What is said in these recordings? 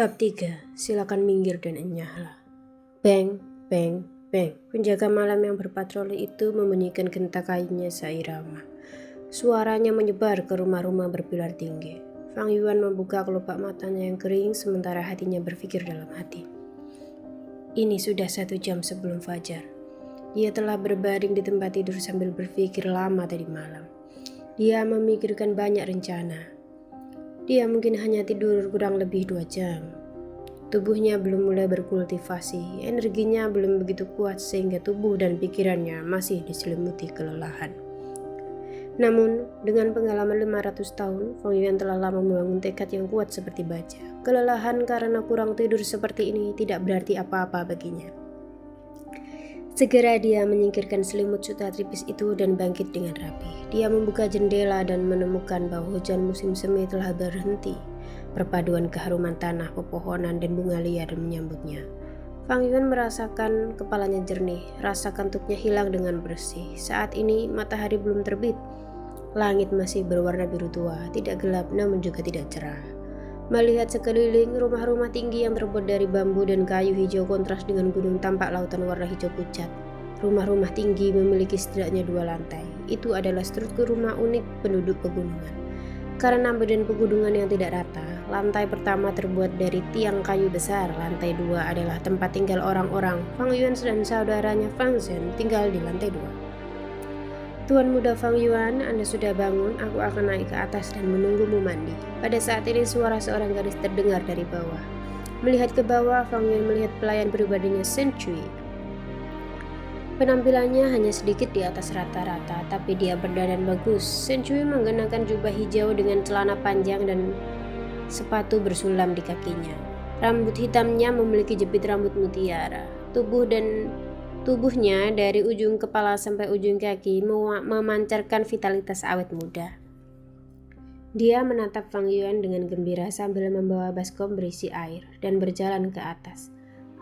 Bab 3. Silakan minggir dan enyahlah. Beng, beng, beng. Penjaga malam yang berpatroli itu membunyikan genta kayunya seirama. Suaranya menyebar ke rumah-rumah berpilar tinggi. Fang Yuan membuka kelopak matanya yang kering sementara hatinya berpikir dalam hati. Ini sudah 1 jam sebelum fajar. Dia telah berbaring di tempat tidur sambil berpikir lama tadi malam. Dia memikirkan banyak rencana. Dia mungkin hanya tidur kurang lebih 2 jam. Tubuhnya belum mulai berkultivasi, energinya belum begitu kuat sehingga tubuh dan pikirannya masih diselimuti kelelahan. Namun, dengan pengalaman 500 tahun, Fang Yuan telah lama membangun tekad yang kuat seperti baja. Kelelahan karena kurang tidur seperti ini tidak berarti apa-apa baginya. Segera dia menyingkirkan selimut sutra tipis itu dan bangkit dengan rapi. Dia membuka jendela dan menemukan bahwa hujan musim semi telah berhenti. Perpaduan keharuman tanah, pepohonan, dan bunga liar menyambutnya. Fang Yuan merasakan kepalanya jernih, rasa kantuknya hilang dengan bersih. Saat ini matahari belum terbit. Langit masih berwarna biru tua, tidak gelap namun juga tidak cerah. Melihat sekeliling, rumah-rumah tinggi yang terbuat dari bambu dan kayu hijau kontras dengan gunung tampak lautan warna hijau pucat. Rumah-rumah tinggi memiliki setidaknya 2 lantai. Itu adalah struktur rumah unik penduduk pegunungan. Karena medan pegunungan yang tidak rata, lantai pertama terbuat dari tiang kayu besar, lantai 2 adalah tempat tinggal orang-orang. Fang Yuan dan saudaranya Fang Zhen tinggal di lantai 2. Tuan muda Fang Yuan, Anda sudah bangun, aku akan naik ke atas dan menunggumu mandi. Pada saat ini suara seorang gadis terdengar dari bawah. Melihat ke bawah, Fang Yuan melihat pelayan pribadinya Shen Cui. Penampilannya hanya sedikit di atas rata-rata, tapi dia berdandan bagus. Shen Cui mengenakan jubah hijau dengan celana panjang dan sepatu bersulam di kakinya. Rambut hitamnya memiliki jepit rambut mutiara. Tubuhnya dari ujung kepala sampai ujung kaki memancarkan vitalitas awet muda. Dia menatap Fang Yuan dengan gembira sambil membawa baskom berisi air dan berjalan ke atas.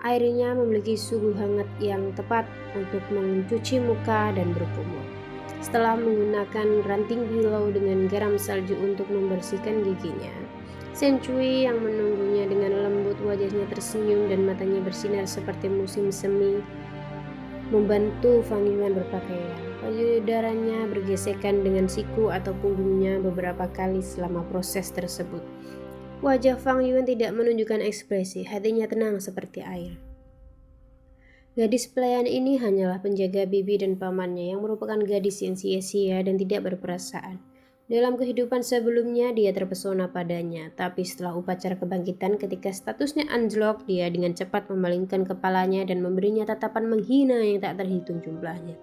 Airnya memiliki suhu hangat yang tepat untuk mencuci muka dan berkumur. Setelah menggunakan ranting pilau dengan garam salju untuk membersihkan giginya, Shen Cui yang menunggunya dengan lembut, wajahnya tersenyum dan matanya bersinar seperti musim semi, membantu Fang Yuan berpakaian. Payudaranya bergesekan dengan siku atau punggungnya beberapa kali selama proses tersebut. Wajah Fang Yuan tidak menunjukkan ekspresi, hatinya tenang seperti air. Gadis pelayan ini hanyalah penjaga bibi dan pamannya yang merupakan gadis yang sia-sia dan tidak berperasaan. Dalam kehidupan sebelumnya dia terpesona padanya, tapi setelah upacara kebangkitan ketika statusnya anjlok, dia dengan cepat memalingkan kepalanya dan memberinya tatapan menghina yang tak terhitung jumlahnya.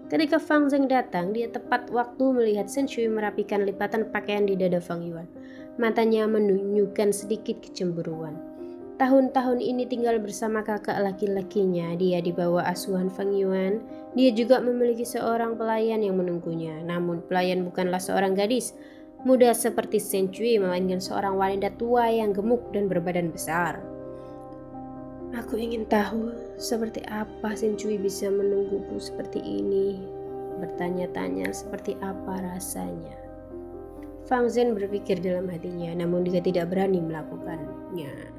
Ketika Fang Zhen datang, dia tepat waktu melihat Shen Cui merapikan lipatan pakaian di dada Fang Yuan. Matanya menunjukkan sedikit kecemburuan. Tahun-tahun ini tinggal bersama kakak laki-lakinya, dia di bawah asuhan Fang Yuan. Dia juga memiliki seorang pelayan yang menunggunya. Namun pelayan bukanlah seorang gadis muda seperti Shen Cui, melainkan seorang wanita tua yang gemuk dan berbadan besar. Aku ingin tahu seperti apa Shen Cui bisa menungguku seperti ini. Bertanya-tanya seperti apa rasanya. Fang Zhen berpikir dalam hatinya, namun dia tidak berani melakukannya.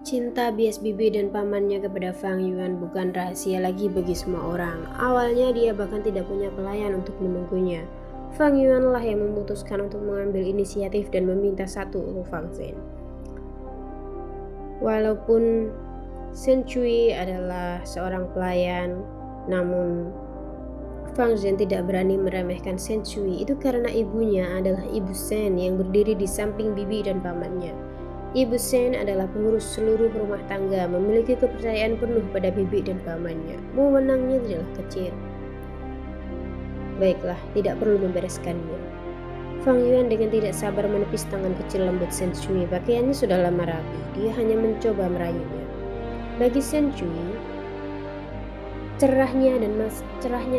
Cinta bias bibi dan pamannya kepada Fang Yuan bukan rahasia lagi bagi semua orang. Awalnya dia bahkan tidak punya pelayan untuk menunggunya. Fang Yuan lah yang memutuskan untuk mengambil inisiatif dan meminta satu untuk Fang Zhen. Walaupun Shen Cui adalah seorang pelayan, namun Fang Zhen tidak berani meremehkan Shen Cui. Itu karena ibunya adalah Ibu Shen yang berdiri di samping bibi dan pamannya. Ibu Shen adalah pengurus seluruh rumah tangga, memiliki kepercayaan penuh pada bibi dan pamannya. Wewenangnya tidaklah kecil. Baiklah, tidak perlu membereskannya. Fang Yuan dengan tidak sabar menepis tangan kecil lembut Shen Cui. Pakaiannya sudah lama rapi, dia hanya mencoba merayunya. Bagi Shen Cui, cerahnya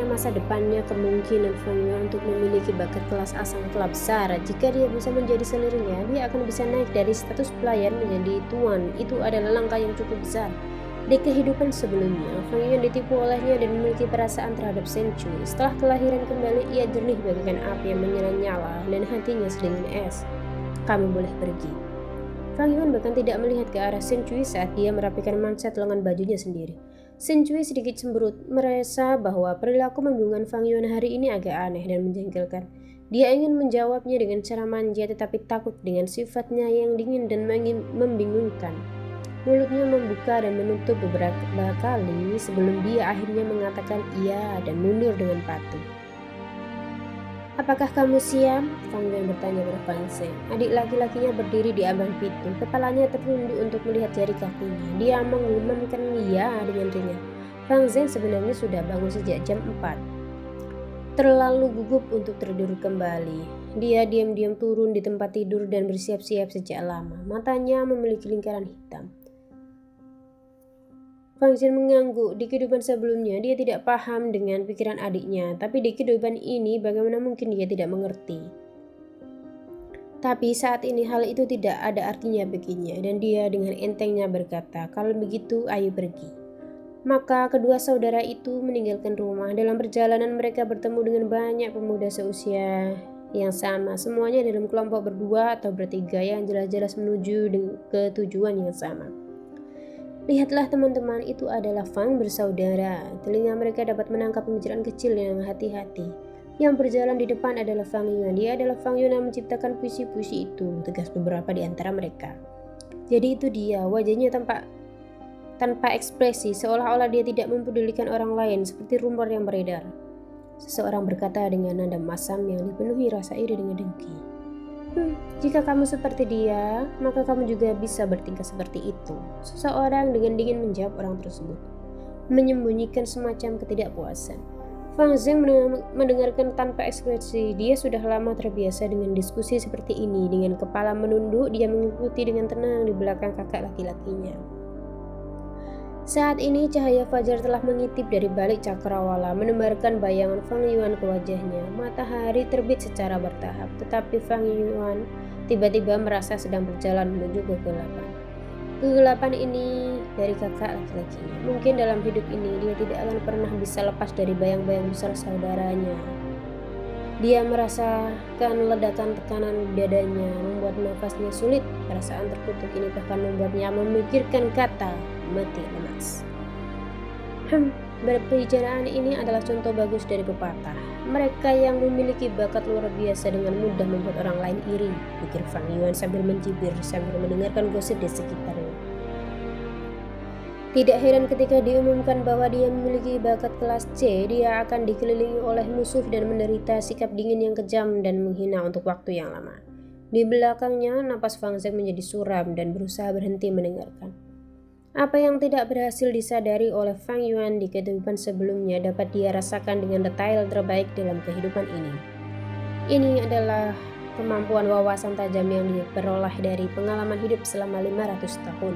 masa depannya kemungkinan Fang Yuan untuk memiliki bakat kelas A sangatlah besar. Jika dia bisa menjadi selirnya, dia akan bisa naik dari status pelayan menjadi tuan. Itu adalah langkah yang cukup besar. Di kehidupan sebelumnya, Fang Yuan ditipu olehnya dan memiliki perasaan terhadap Shen Cui. Setelah kelahiran kembali, ia jernih bagaikan api yang menyala-nyala dan hatinya sedingin es. kamu boleh pergi. Fang Yuan bahkan tidak melihat ke arah Shen Cui saat dia merapikan manset lengan bajunya sendiri. Shen Cui sedikit cemberut, merasa bahwa perilaku membungkam Fang Yuan hari ini agak aneh dan menjengkelkan. Dia ingin menjawabnya dengan cara manja tetapi takut dengan sifatnya yang dingin dan membingungkan. Mulutnya membuka dan menutup beberapa kali sebelum dia akhirnya mengatakan iya dan mundur dengan patuh. Apakah kamu siap? Fang Yuan bertanya pada Fang Zheng. Adik laki-lakinya berdiri di ambang pintu, kepalanya tertunduk untuk melihat jari kakinya. Dia mengumandangkan iya dengan ringan. Fang Zheng sebenarnya sudah bangun sejak jam 4. Terlalu gugup untuk tertidur kembali. Dia diam-diam turun di tempat tidur dan bersiap-siap sejak lama. Matanya memiliki lingkaran hitam. Fang Zhen mengangguk. Di kehidupan sebelumnya dia tidak paham dengan pikiran adiknya, tapi di kehidupan ini bagaimana mungkin dia tidak mengerti. Tapi saat ini hal itu tidak ada artinya baginya dan dia dengan entengnya berkata, kalau begitu ayo pergi. Maka kedua saudara itu meninggalkan rumah. Dalam perjalanan mereka bertemu dengan banyak pemuda seusia yang sama, semuanya dalam kelompok berdua atau bertiga yang jelas-jelas menuju ke tujuan yang sama. Lihatlah teman-teman, itu adalah Fang bersaudara. Telinga mereka dapat menangkap pembicaraan kecil yang hati-hati. Yang berjalan di depan adalah Fang Yuan. Dia adalah Fang Yuan yang menciptakan puisi-puisi itu, tegas beberapa di antara mereka. Jadi itu dia, wajahnya tanpa ekspresi, seolah-olah dia tidak mempedulikan orang lain, seperti rumor yang beredar. Seseorang berkata dengan nada masam yang dipenuhi rasa iri dengan dengki. Jika kamu seperti dia, maka kamu juga bisa bertingkah seperti itu. Seseorang dengan dingin menjawab orang tersebut, menyembunyikan semacam ketidakpuasan. Fang Zheng mendengarkan tanpa ekspresi. Dia sudah lama terbiasa dengan diskusi seperti ini. Dengan kepala menunduk, dia mengikuti dengan tenang di belakang kakak laki-lakinya. Saat ini cahaya fajar telah mengintip dari balik cakrawala, menebarkan bayangan Fang Yuan ke wajahnya. Matahari terbit secara bertahap, tetapi Fang Yuan tiba-tiba merasa sedang berjalan menuju kegelapan. Kegelapan ini dari kakak laki-lakinya. Mungkin dalam hidup ini dia tidak akan pernah bisa lepas dari bayang-bayang besar saudaranya. Dia merasakan ledakan tekanan di dadanya, membuat nafasnya sulit. Perasaan terkutuk ini bahkan membuatnya memikirkan kata mati lemas. Berbicaraan ini adalah contoh bagus dari pepatah. Mereka yang memiliki bakat luar biasa dengan mudah membuat orang lain iri, pikir Fang Yuan sambil mencibir sambil mendengarkan gosip di sekitarnya. Tidak heran ketika diumumkan bahwa dia memiliki bakat kelas C, dia akan dikelilingi oleh musuh dan menderita sikap dingin yang kejam dan menghina untuk waktu yang lama. Di belakangnya, napas Fang Zheng menjadi suram dan berusaha berhenti mendengarkan. Apa yang tidak berhasil disadari oleh Fang Yuan di kehidupan sebelumnya dapat dia rasakan dengan detail terbaik dalam kehidupan ini. Ini adalah kemampuan wawasan tajam yang diperoleh dari pengalaman hidup selama 500 tahun.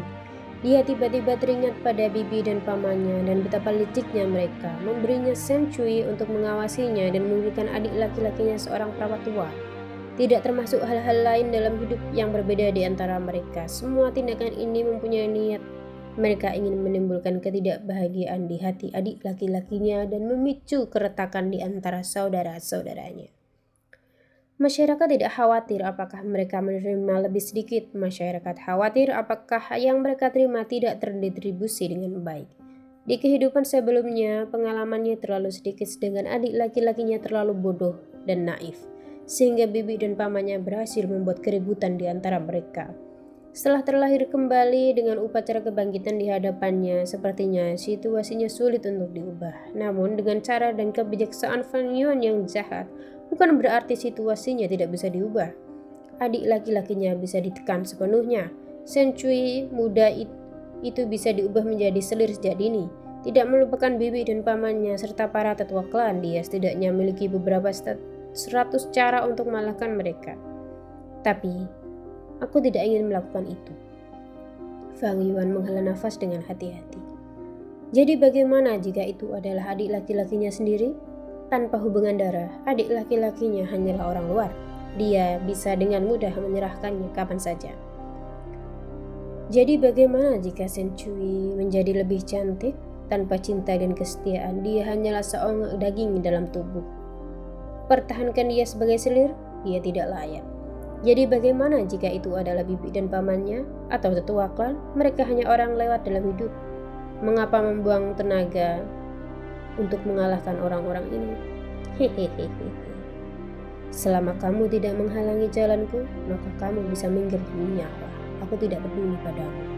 Dia tiba-tiba teringat pada bibi dan pamannya dan betapa liciknya mereka, memberinya Shen Cui untuk mengawasinya dan memberikan adik laki-lakinya seorang perawat tua. Tidak termasuk hal-hal lain dalam hidup yang berbeda di antara mereka. Semua tindakan ini mempunyai niat. Mereka ingin menimbulkan ketidakbahagiaan di hati adik laki-lakinya dan memicu keretakan di antara saudara-saudaranya. Masyarakat tidak khawatir apakah mereka menerima lebih sedikit. Masyarakat khawatir apakah yang mereka terima tidak terdistribusi dengan baik. Di kehidupan sebelumnya, pengalamannya terlalu sedikit sedangkan adik laki-lakinya terlalu bodoh dan naif, sehingga bibi dan pamannya berhasil membuat keributan di antara mereka. Setelah terlahir kembali dengan upacara kebangkitan di hadapannya, sepertinya situasinya sulit untuk diubah. Namun dengan cara dan kebijaksanaan Fang Yuan yang jahat, bukan berarti situasinya tidak bisa diubah. Adik laki-lakinya bisa ditekan sepenuhnya. Shen Cui muda itu bisa diubah menjadi selir sejak dini. Tidak melupakan bibi dan pamannya serta para tetua klan, dia setidaknya memiliki beberapa 100 cara untuk mengalahkan mereka. Tapi aku tidak ingin melakukan itu. Fang Yuan menghela nafas dengan hati-hati. Jadi bagaimana jika itu adalah adik laki-lakinya sendiri? Tanpa hubungan darah, adik laki-lakinya hanyalah orang luar. Dia bisa dengan mudah menyerahkannya kapan saja. Jadi bagaimana jika Shen Cui menjadi lebih cantik? Tanpa cinta dan kesetiaan, dia hanyalah seonggok daging dalam tubuh. Pertahankan dia sebagai selir, dia tidak layak. Jadi bagaimana jika itu adalah bibi dan pamannya atau tetua klan? Mereka hanya orang lewat dalam hidup. Mengapa membuang tenaga untuk mengalahkan orang-orang ini? Hehehe. Selama kamu tidak menghalangi jalanku, maka kamu bisa minggir dunia. Aku tidak peduli padamu.